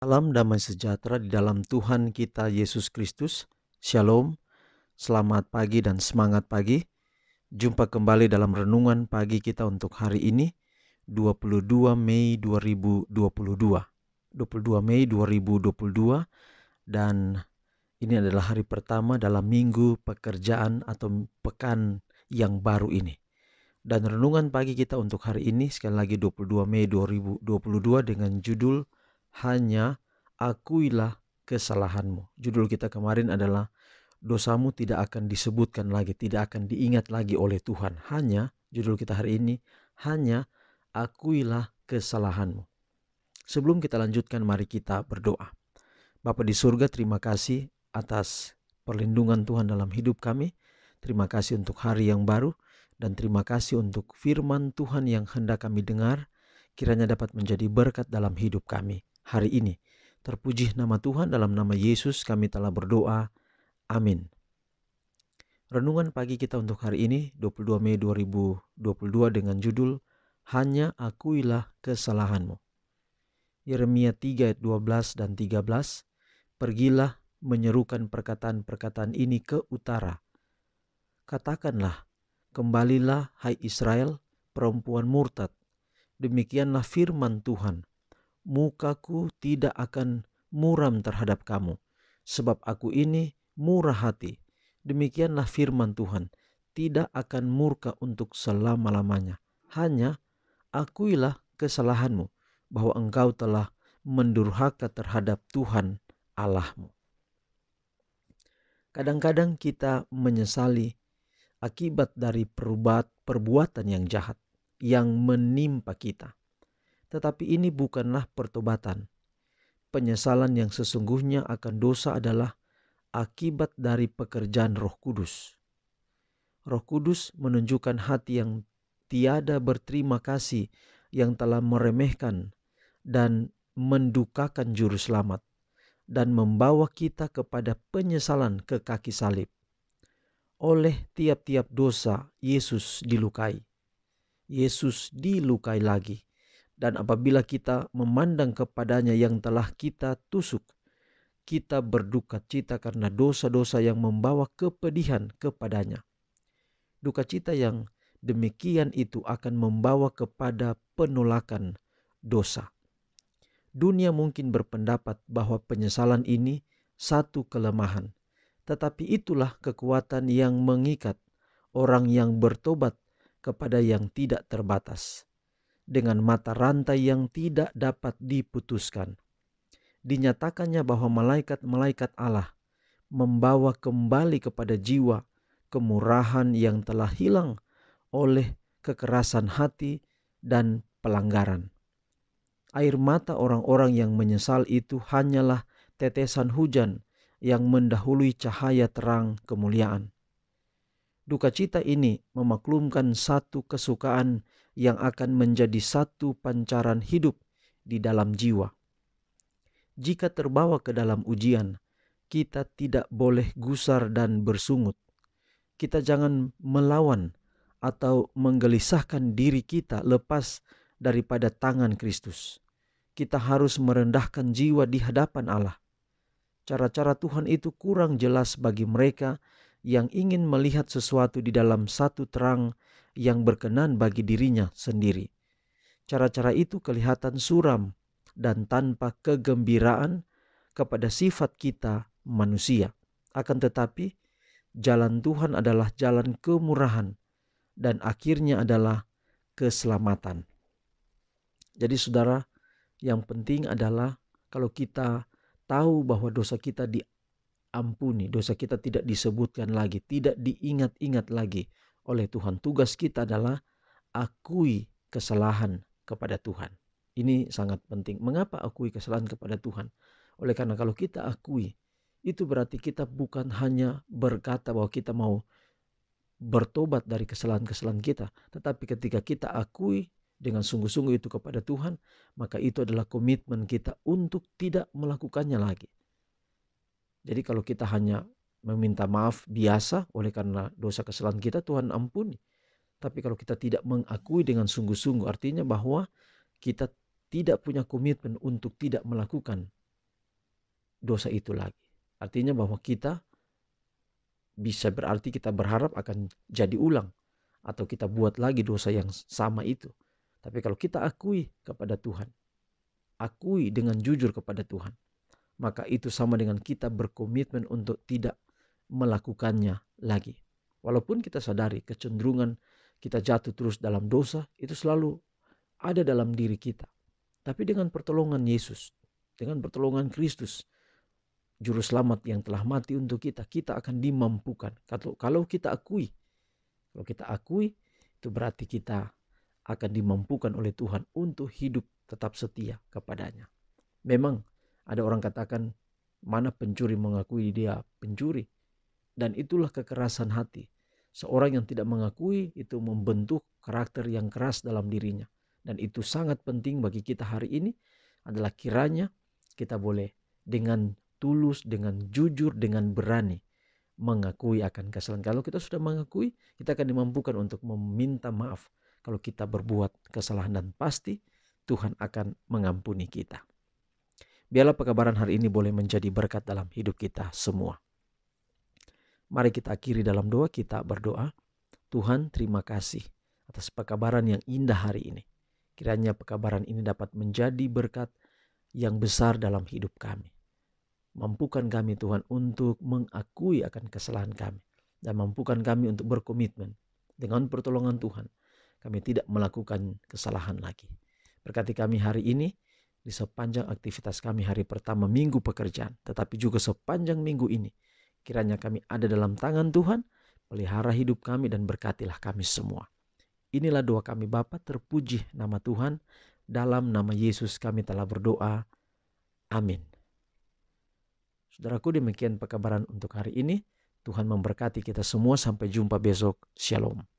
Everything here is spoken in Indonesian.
Salam damai sejahtera di dalam Tuhan kita Yesus Kristus. Shalom, selamat pagi dan semangat pagi. Jumpa kembali dalam renungan pagi kita untuk hari ini, 22 Mei 2022. 22 Mei 2022, dan ini adalah hari pertama dalam minggu pekerjaan atau pekan yang baru ini. Dan renungan pagi kita untuk hari ini sekali lagi 22 Mei 2022 dengan judul Hanya Akuilah Kesalahanmu. Judul kita kemarin adalah dosamu tidak akan disebutkan lagi, tidak akan diingat lagi oleh Tuhan. Judul kita hari ini, hanya akuilah kesalahanmu. Sebelum kita lanjutkan, mari kita berdoa. Bapa di surga, terima kasih atas perlindungan Tuhan dalam hidup kami. Terima kasih untuk hari yang baru, dan terima kasih untuk firman Tuhan yang hendak kami dengar, kiranya dapat menjadi berkat dalam hidup kami hari ini. Terpuji nama Tuhan, dalam nama Yesus kami telah berdoa. Amin. Renungan pagi kita untuk hari ini 22 Mei 2022 dengan judul Hanya Akuilah Kesalahanmu. Yeremia 3 ayat 12 dan 13. Pergilah menyerukan perkataan-perkataan ini ke utara. Katakanlah, kembalilah hai Israel, perempuan murtad. Demikianlah firman Tuhan. Mukaku tidak akan muram terhadap kamu, sebab aku ini murah hati. Demikianlah firman Tuhan, tidak akan murka untuk selama-lamanya. Hanya akuilah kesalahanmu, bahwa engkau telah mendurhaka terhadap Tuhan Allahmu. Kadang-kadang kita menyesali akibat dari perbuatan yang jahat yang menimpa kita. Tetapi ini bukanlah pertobatan. Penyesalan yang sesungguhnya akan dosa adalah akibat dari pekerjaan Roh Kudus. Roh Kudus menunjukkan hati yang tiada berterima kasih, yang telah meremehkan dan mendukakan juru selamat, dan membawa kita kepada penyesalan ke kaki salib. Oleh tiap-tiap dosa Yesus dilukai. Yesus dilukai lagi. Dan apabila kita memandang kepadanya yang telah kita tusuk, kita berduka cita karena dosa-dosa yang membawa kepedihan kepadanya. Duka cita yang demikian itu akan membawa kepada penolakan dosa. Dunia mungkin berpendapat bahwa penyesalan ini satu kelemahan, tetapi itulah kekuatan yang mengikat orang yang bertobat kepada yang tidak terbatas. Dengan mata rantai yang tidak dapat diputuskan. Dinyatakannya bahwa malaikat-malaikat Allah membawa kembali kepada jiwa kemurahan yang telah hilang oleh kekerasan hati dan pelanggaran. Air mata orang-orang yang menyesal itu hanyalah tetesan hujan yang mendahului cahaya terang kemuliaan. Duka cita ini memaklumkan satu kesukaan yang akan menjadi satu pancaran hidup di dalam jiwa. Jika terbawa ke dalam ujian, kita tidak boleh gusar dan bersungut. Kita jangan melawan atau menggelisahkan diri kita lepas daripada tangan Kristus. Kita harus merendahkan jiwa di hadapan Allah. Cara-cara Tuhan itu kurang jelas bagi mereka yang ingin melihat sesuatu di dalam satu terang yang berkenan bagi dirinya sendiri. Cara-cara itu kelihatan suram dan tanpa kegembiraan kepada sifat kita manusia. Akan tetapi, jalan Tuhan adalah jalan kemurahan dan akhirnya adalah keselamatan. Jadi saudara, yang penting adalah kalau kita tahu bahwa dosa kita diampuni, dosa kita tidak disebutkan lagi, tidak diingat-ingat lagi oleh Tuhan. Tugas kita adalah akui kesalahan kepada Tuhan. Ini sangat penting. Mengapa akui kesalahan kepada Tuhan? Oleh karena kalau kita akui, itu berarti kita bukan hanya berkata bahwa kita mau bertobat dari kesalahan-kesalahan kita, tetapi ketika kita akui dengan sungguh-sungguh itu kepada Tuhan, maka itu adalah komitmen kita untuk tidak melakukannya lagi. Jadi kalau kita hanya meminta maaf biasa oleh karena dosa kesalahan kita, Tuhan ampuni. Tapi kalau kita tidak mengakui dengan sungguh-sungguh, artinya bahwa kita tidak punya komitmen untuk tidak melakukan dosa itu lagi. Artinya bahwa kita bisa berarti kita berharap akan jadi ulang, atau kita buat lagi dosa yang sama itu. Tapi kalau kita akui kepada Tuhan, akui dengan jujur kepada Tuhan, maka itu sama dengan kita berkomitmen untuk tidak melakukannya lagi. Walaupun kita sadari kecenderungan kita jatuh terus dalam dosa, itu selalu ada dalam diri kita. Tapi dengan pertolongan Yesus, dengan pertolongan Kristus, Juru Selamat yang telah mati untuk kita, kita akan dimampukan. Kalau kita akui, itu berarti kita akan dimampukan oleh Tuhan untuk hidup tetap setia kepadanya. Memang ada orang katakan, mana pencuri mengakui dia pencuri. Dan itulah kekerasan hati. Seorang yang tidak mengakui itu membentuk karakter yang keras dalam dirinya. Dan itu sangat penting bagi kita hari ini adalah kiranya kita boleh dengan tulus, dengan jujur, dengan berani mengakui akan kesalahan. Kalau kita sudah mengakui, kita akan dimampukan untuk meminta maaf kalau kita berbuat kesalahan, dan pasti Tuhan akan mengampuni kita. Biarlah pekabaran hari ini boleh menjadi berkat dalam hidup kita semua. Mari kita akhiri dalam doa. Kita berdoa. Tuhan, terima kasih atas pekabaran yang indah hari ini. Kiranya pekabaran ini dapat menjadi berkat yang besar dalam hidup kami. Mampukan kami Tuhan untuk mengakui akan kesalahan kami, dan mampukan kami untuk berkomitmen dengan pertolongan Tuhan. Kami tidak melakukan kesalahan lagi. Berkati kami hari ini di sepanjang aktivitas kami hari pertama minggu pekerjaan, tetapi juga sepanjang minggu ini. Kiranya kami ada dalam tangan Tuhan, pelihara hidup kami dan berkatilah kami semua. Inilah doa kami Bapa, terpuji nama Tuhan. Dalam nama Yesus kami telah berdoa. Amin. Saudaraku, demikian pekabaran untuk hari ini. Tuhan memberkati kita semua. Sampai jumpa besok. Shalom.